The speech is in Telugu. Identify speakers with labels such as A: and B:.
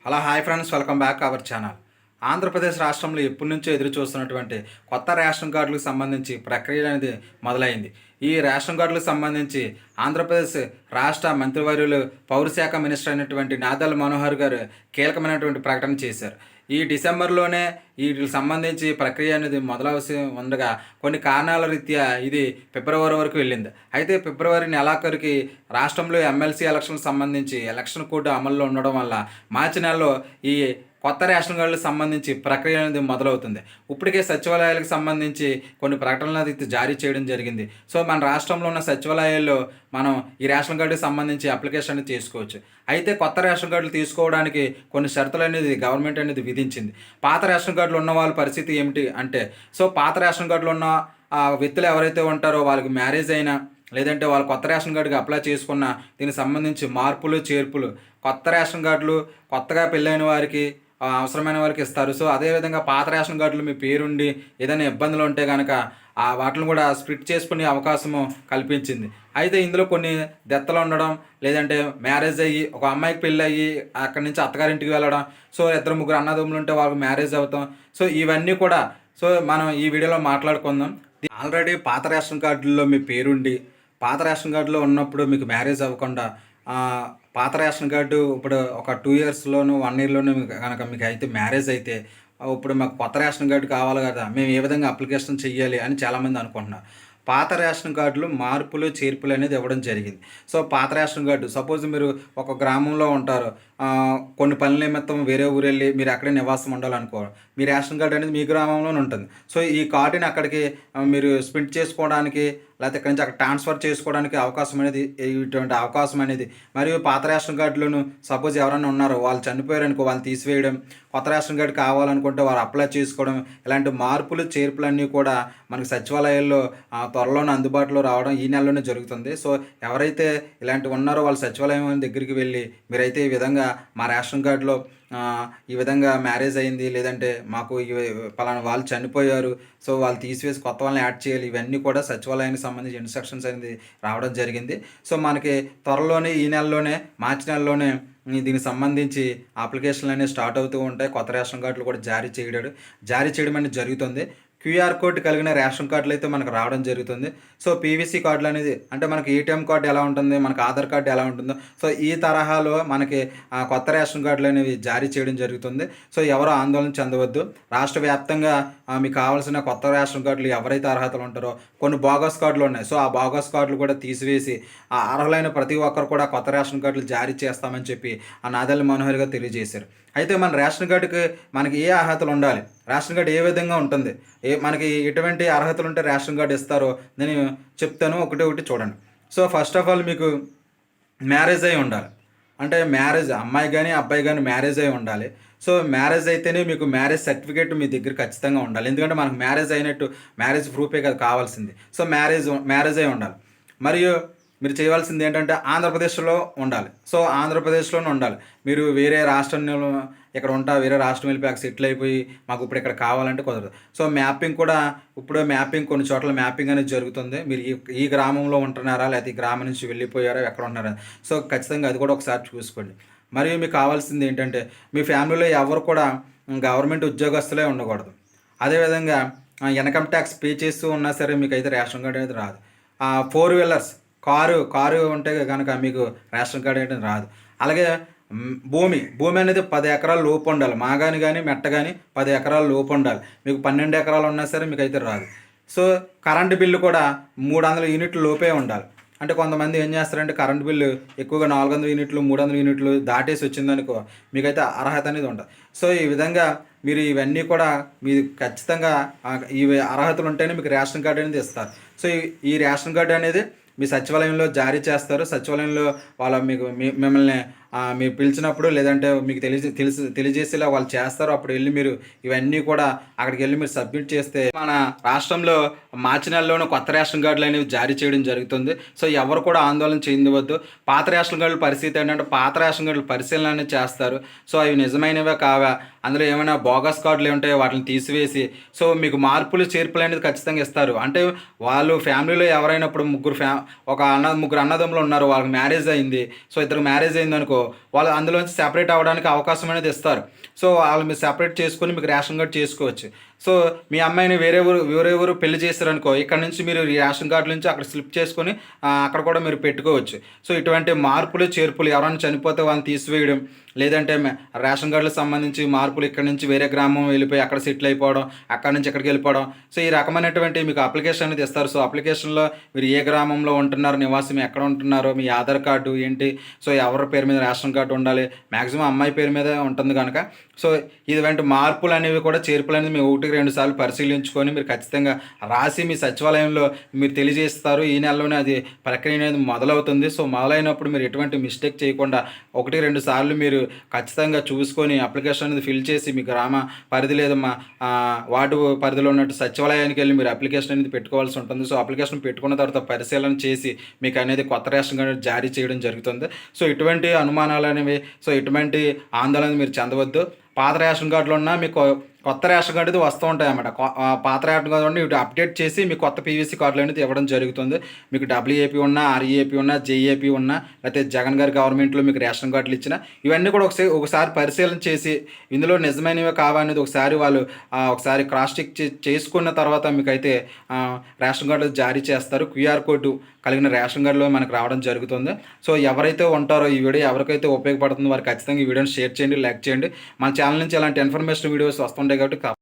A: Hello hi friends, welcome back our channel. Andhra Pradesh రాష్ట్రంలో ఎప్పటి నుంచో ఎదురు చూస్తున్నటువంటి కొత్త రేషన్ కార్డులకు సంబంధించి ప్రక్రియ అనేది మొదలైంది. ఈ రేషన్ కార్డులకు సంబంధించి ఆంధ్రప్రదేశ్ రాష్ట్ర మంత్రివర్యులు పౌరశాఖ మినిస్టర్ అయినటువంటి నాదెళ్ల మనోహర్ గారు కీలకమైనటువంటి ప్రకటన చేశారు. ఈ డిసెంబర్లోనే వీటికి సంబంధించి ప్రక్రియ అనేది మొదలవలసి ఉండగా కొన్ని కారణాల రీత్యా ఇది ఫిబ్రవరి వరకు వెళ్ళింది. అయితే ఫిబ్రవరి నెలాఖరుకి రాష్ట్రంలో ఎమ్మెల్సీ ఎలక్షన్కి సంబంధించి ఎలక్షన్ కోడ్ అమల్లో ఉండడం వల్ల మార్చి నెలలో ఈ కొత్త రేషన్ కార్డులకు సంబంధించి ప్రక్రియ అనేది మొదలవుతుంది. ఇప్పటికే సచివాలయాలకు సంబంధించి కొన్ని ప్రకటనలు అయితే జారీ చేయడం జరిగింది. సో మన రాష్ట్రంలో ఉన్న సచివాలయాల్లో మనం ఈ రేషన్ కార్డుకి సంబంధించి అప్లికేషన్ అనేది తీసుకోవచ్చు. అయితే కొత్త రేషన్ కార్డులు తీసుకోవడానికి కొన్ని షరతులు అనేది గవర్నమెంట్ అనేది విధించింది. పాత రేషన్ కార్డులు ఉన్న వాళ్ళ పరిస్థితి ఏమిటి అంటే, సో పాత రేషన్ కార్డులు ఉన్న వ్యక్తులు ఎవరైతే ఉంటారో వాళ్ళకి మ్యారేజ్ అయినా లేదంటే వాళ్ళు కొత్త రేషన్ కార్డుకి అప్లై చేసుకున్న దీనికి సంబంధించి మార్పులు చేర్పులు కొత్త రేషన్ కార్డులు కొత్తగా పెళ్ళైన వారికి అవసరమైన వారికి ఇస్తారు. సో అదేవిధంగా పాత రేషన్ కార్డులు మీ పేరుండి ఏదైనా ఇబ్బందులు ఉంటే కనుక వాటిని కూడా స్ప్లిట్ చేసుకునే అవకాశము కల్పించింది. అయితే ఇందులో కొన్ని దెత్తలు ఉండడం, లేదంటే మ్యారేజ్ అయ్యి ఒక అమ్మాయికి పెళ్ళి అయ్యి అక్కడి నుంచి అత్తగారింటికి వెళ్ళడం, సో ఇద్దరు ముగ్గురు అన్నదమ్ములు ఉంటే వాళ్ళకి మ్యారేజ్ అవుతాం. సో ఇవన్నీ కూడా మనం ఈ వీడియోలో మాట్లాడుకుందాం. ఆల్రెడీ పాత రేషన్ కార్డుల్లో మీ పేరుండి పాత రేషన్ కార్డులో ఉన్నప్పుడు మీకు మ్యారేజ్ అవ్వకుండా పాత రేషన్ కార్డు ఇప్పుడు ఒక 2 ఇయర్స్లోను 1 ఇయర్లోనూ కనుక మీకు అయితే మ్యారేజ్ అయితే ఇప్పుడు మాకు కొత్త రేషన్ కార్డు కావాలి కదా, మేము ఏ విధంగా అప్లికేషన్ చెయ్యాలి అని చాలామంది అనుకుంటున్నారు. పాత రేషన్ కార్డులు మార్పులు చేర్పులు అనేది ఇవ్వడం జరిగింది. సో పాత రేషన్ కార్డు సపోజ్ మీరు ఒక గ్రామంలో ఉంటారు, కొన్ని పనుల నిమిత్తం వేరే ఊరు వెళ్ళి మీరు అక్కడే నివాసం ఉండాలనుకో, మీ రేషన్ కార్డు అనేది మీ గ్రామంలోనే ఉంటుంది. సో ఈ కార్డుని అక్కడికి మీరు స్ప్రింట్ చేసుకోవడానికి లేకపోతే ఇక్కడి నుంచి అక్కడ ట్రాన్స్ఫర్ చేసుకోవడానికి అవకాశం అనేది ఇటువంటి అవకాశం అనేది. మరియు పాత రేషన్ కార్డులను సపోజ్ ఎవరైనా ఉన్నారో వాళ్ళు చనిపోయారనుకో వాళ్ళు తీసివేయడం, కొత్త రేషన్ కార్డు కావాలనుకుంటే వారు అప్లై చేసుకోవడం, ఇలాంటి మార్పులు చేర్పులన్నీ కూడా మనకి సచివాలయాల్లో త్వరలోనే అందుబాటులో రావడం ఈ నెలలోనే జరుగుతుంది. సో ఎవరైతే ఇలాంటివి ఉన్నారో వాళ్ళు సచివాలయం దగ్గరికి వెళ్ళి మీరైతే ఈ విధంగా మా రేషన్ కార్డులో ఈ విధంగా మ్యారేజ్ అయింది, లేదంటే మాకు పలానా వాళ్ళు చనిపోయారు, సో వాళ్ళు తీసివేసి కొత్త వాళ్ళని యాడ్ చేయాలి, ఇవన్నీ కూడా సచివాలయానికి సంబంధించి ఇన్స్ట్రక్షన్స్ అనేది రావడం జరిగింది. సో మనకి త్వరలోనే ఈ నెలలోనే మార్చి నెలలోనే దీనికి సంబంధించి అప్లికేషన్లు అనేవి స్టార్ట్ అవుతూ ఉంటాయి. కొత్త రేషన్ కార్డులు కూడా జారీ చేయడం అనేది జరుగుతుంది. క్యూఆర్ కోడ్ కలిగిన రేషన్ కార్డులు అయితే మనకు రావడం జరుగుతుంది. సో పీవీసీ కార్డులు అనేది అంటే మనకి ఏటీఎం కార్డు ఎలా ఉంటుంది, మనకు ఆధార్ కార్డు ఎలా ఉంటుందో, సో ఈ తరహాలో మనకి కొత్త రేషన్ కార్డులు అనేవి జారీ చేయడం జరుగుతుంది. సో ఎవరు ఆందోళన చెందవద్దు. రాష్ట్ర వ్యాప్తంగా మీకు కావాల్సిన కొత్త రేషన్ కార్డులు ఎవరైతే అర్హతలు ఉంటారో కొన్ని బోగస్ కార్డులు ఉన్నాయి. సో ఆ బోగస్ కార్డులు కూడా తీసివేసి అర్హులైన ప్రతి ఒక్కరు కూడా కొత్త రేషన్ కార్డులు జారీ చేస్తామని చెప్పి నాదెళ్ల మనోహర్ గారు తెలియజేశారు. అయితే మన రేషన్ కార్డుకి మనకి ఏ అర్హతలు ఉండాలి, రేషన్ కార్డు ఏ విధంగా ఉంటుంది, మనకి ఎటువంటి అర్హతలు ఉంటే రేషన్ కార్డు ఇస్తారో నేను చెప్తాను, ఒకటి చూడండి. సో ఫస్ట్ ఆఫ్ ఆల్ మీకు మ్యారేజ్ అయి ఉండాలి. అంటే మ్యారేజ్ అమ్మాయి కానీ అబ్బాయి కానీ మ్యారేజ్ అయి ఉండాలి. సో మ్యారేజ్ అయితేనే మీకు మ్యారేజ్ సర్టిఫికేట్ మీ దగ్గర ఖచ్చితంగా ఉండాలి. ఎందుకంటే మనకు మ్యారేజ్ అయినట్టు మ్యారేజ్ ప్రూఫే కదా కావాల్సింది. సో మ్యారేజ్ అయి ఉండాలి. మరియు మీరు చేయవలసింది ఏంటంటే ఆంధ్రప్రదేశ్లో ఉండాలి. సో ఆంధ్రప్రదేశ్లోనే ఉండాలి. మీరు వేరే రాష్ట్రంలో ఇక్కడ వేరే రాష్ట్రం వెళ్ళిపోయి సెటిల్ అయిపోయి మాకు ఇప్పుడు ఇక్కడ కావాలంటే కుదరదు. సో మ్యాపింగ్ కూడా కొన్ని చోట్ల మ్యాపింగ్ అనేది జరుగుతుంది. మీరు ఈ గ్రామంలో ఉంటున్నారా లేకపోతే ఈ గ్రామం నుంచి వెళ్ళిపోయారా ఎక్కడ ఉంటున్నారా, సో ఖచ్చితంగా అది కూడా ఒకసారి చూసుకోండి. మరియు మీకు కావాల్సింది ఏంటంటే మీ ఫ్యామిలీలో ఎవరు కూడా గవర్నమెంట్ ఉద్యోగస్తులే ఉండకూడదు. అదేవిధంగా ఇన్కమ్ ట్యాక్స్ పే చేస్తూ ఉన్నా సరే మీకు అయితే రేషన్ కార్డు అనేది రాదు. 4 వీలర్స్ కారు ఉంటే కనుక మీకు రేషన్ కార్డు అనేది రాదు. అలాగే భూమి అనేది 10 ఎకరాల లోపు ఉండాలి. మాగాని కానీ మెట్ట కానీ 10 ఎకరాల లోపు ఉండాలి. మీకు 12 ఎకరాలు ఉన్నా సరే మీకు అయితే రాదు. సో కరెంటు బిల్లు కూడా 300 యూనిట్ల లోపే ఉండాలి. అంటే కొంతమంది ఏం చేస్తారంటే కరెంటు బిల్లు ఎక్కువగా 400 యూనిట్లు 300 యూనిట్లు దాటేసి వచ్చిందనుకో మీకైతే అర్హత అనేది ఉండదు. సో ఈ విధంగా మీరు ఇవన్నీ కూడా మీరు ఖచ్చితంగా ఈ అర్హతలు ఉంటేనే మీకు రేషన్ కార్డు అనేది ఇస్తారు. సో ఈ రేషన్ కార్డు అనేది మీ సచివాలయంలో జారీ చేస్తారు. సచివాలయంలో మిమ్మల్ని మీరు పిలిచినప్పుడు లేదంటే మీకు తెలియజేసేలా వాళ్ళు చేస్తారు. అప్పుడు వెళ్ళి మీరు ఇవన్నీ కూడా అక్కడికి వెళ్ళి మీరు సబ్మిట్ చేస్తే మన రాష్ట్రంలో మార్చి నెలలోనూ కొత్త రేషన్ కార్డులు అనేవి జారీ చేయడం జరుగుతుంది. సో ఎవరు కూడా ఆందోళన చెందవద్దు. పాత రేషన్ కార్డుల పరిస్థితి ఏంటంటే పాత రేషన్ కార్డులు పరిశీలన అనేది చేస్తారు. సో అవి నిజమైనవే కావా, అందులో ఏమైనా బోగస్ కార్డులు ఉంటాయో వాటిని తీసివేసి సో మీకు మార్పులు చేర్పులు అనేది ఖచ్చితంగా ఇస్తారు. అంటే వాళ్ళు ఫ్యామిలీలో ఎవరైనా ఇప్పుడు ముగ్గురు అన్నదమ్ములు ఉన్నారు, వాళ్ళకి మ్యారేజ్ అయింది. సో ఇద్దరు మ్యారేజ్ అయింది అనుకో, వాళ్ళు అందులోంచి సెపరేట్ అవ్వడానికి అవకాశం అనేది ఇస్తారు. సో వాళ్ళు మీరు సెపరేట్ చేసుకొని మీకు రేషన్ కార్డ్ చేసుకోవచ్చు. సో మీ అమ్మాయిని వేరే ఊరు పెళ్లి చేశారనుకో, ఇక్కడ నుంచి మీరు ఈ రేషన్ కార్డు నుంచి అక్కడ స్లిప్ చేసుకొని అక్కడ కూడా మీరు పెట్టుకోవచ్చు. సో ఇటువంటి మార్పులు, చేర్పులు ఎవరైనా చనిపోతే వాళ్ళని తీసివేయడం, లేదంటే రేషన్ కార్డులకు సంబంధించి మార్పులు ఇక్కడి నుంచి వేరే గ్రామం వెళ్ళిపోయి అక్కడ సెటిల్ అయిపోవడం, అక్కడి నుంచి ఇక్కడికి వెళ్ళిపోవడం. సో ఈ రకమైనటువంటి మీకు అప్లికేషన్ అనేది ఇస్తారు. సో అప్లికేషన్‌లో మీరు ఏ గ్రామంలో ఉంటున్నారు, నివాసం ఎక్కడ ఉంటున్నారో, మీ ఆధార్ కార్డు ఏంటి, సో ఎవరి పేరు మీద రేషన్ కార్డు ఉండాలి, మాక్సిమం అమ్మాయి పేరు మీదే ఉంటుంది కనుక సో ఇటువంటి మార్పులు అనేవి కూడా చేర్పులు అనేది మేము 1, 2 సార్లు పరిశీలించుకొని మీరు ఖచ్చితంగా రాసి మీ సచివాలయంలో మీరు తెలియజేస్తారు. ఈ నెలలోనే అది ప్రక్రియ అనేది మొదలవుతుంది. సో మొదలైనప్పుడు మీరు ఎటువంటి మిస్టేక్ చేయకుండా 1, 2 సార్లు మీరు ఖచ్చితంగా చూసుకొని అప్లికేషన్ అనేది ఫిల్ చేసి మీ గ్రామ పరిధి లేదా మా వార్డు పరిధిలో ఉన్నట్టు సచివాలయానికి వెళ్ళి మీరు అప్లికేషన్ అనేది పెట్టుకోవాల్సి ఉంటుంది. సో అప్లికేషన్ పెట్టుకున్న తర్వాత పరిశీలన చేసి మీకు అనేది కొత్త రేషన్ కార్డు జారీ చేయడం జరుగుతుంది. సో ఇటువంటి అనుమానాలు అనేవి, సో ఇటువంటి ఆందోళన మీరు చెందవద్దు. పాత రేషన్ కార్డులో ఉన్న మీకు కొత్త రేషన్ కార్డు ఇది వస్తూ ఉంటాయన్నమాట. పాత రేషన్ కార్డు ఇటు అప్డేట్ చేసి మీకు కొత్త పీవీసీ కార్డులు అనేది ఇవ్వడం జరుగుతుంది. మీకు డబ్ల్యూఏపీ ఉన్నా, ఆర్ఈఏపీ ఉన్నా, జేఏపీ ఉన్నా, లేకపోతే జగన్ గారి గవర్నమెంట్లో మీకు రేషన్ కార్డులు ఇచ్చిన ఇవన్నీ కూడా ఒకసారి పరిశీలన చేసి ఇందులో నిజమైనవే కావనేది ఒకసారి క్రాస్ చెక్ చేసుకున్న తర్వాత మీకైతే రేషన్ కార్డులు జారీ చేస్తారు. క్యూఆర్ కోడ్ కలిగిన రేషన్ కార్డులో మనకు రావడం జరుగుతుంది. సో ఎవరైతే ఉంటారో ఈ వీడియో ఎవరికైతే ఉపయోగపడుతుందో వారు ఖచ్చితంగా ఈ వీడియోని షేర్ చేయండి, లైక్ చేయండి. మన ఛానల్ నుంచి ఇలాంటి ఇన్ఫర్మేషన్ వీడియోస్ వస్తుంటాయి కాబట్టి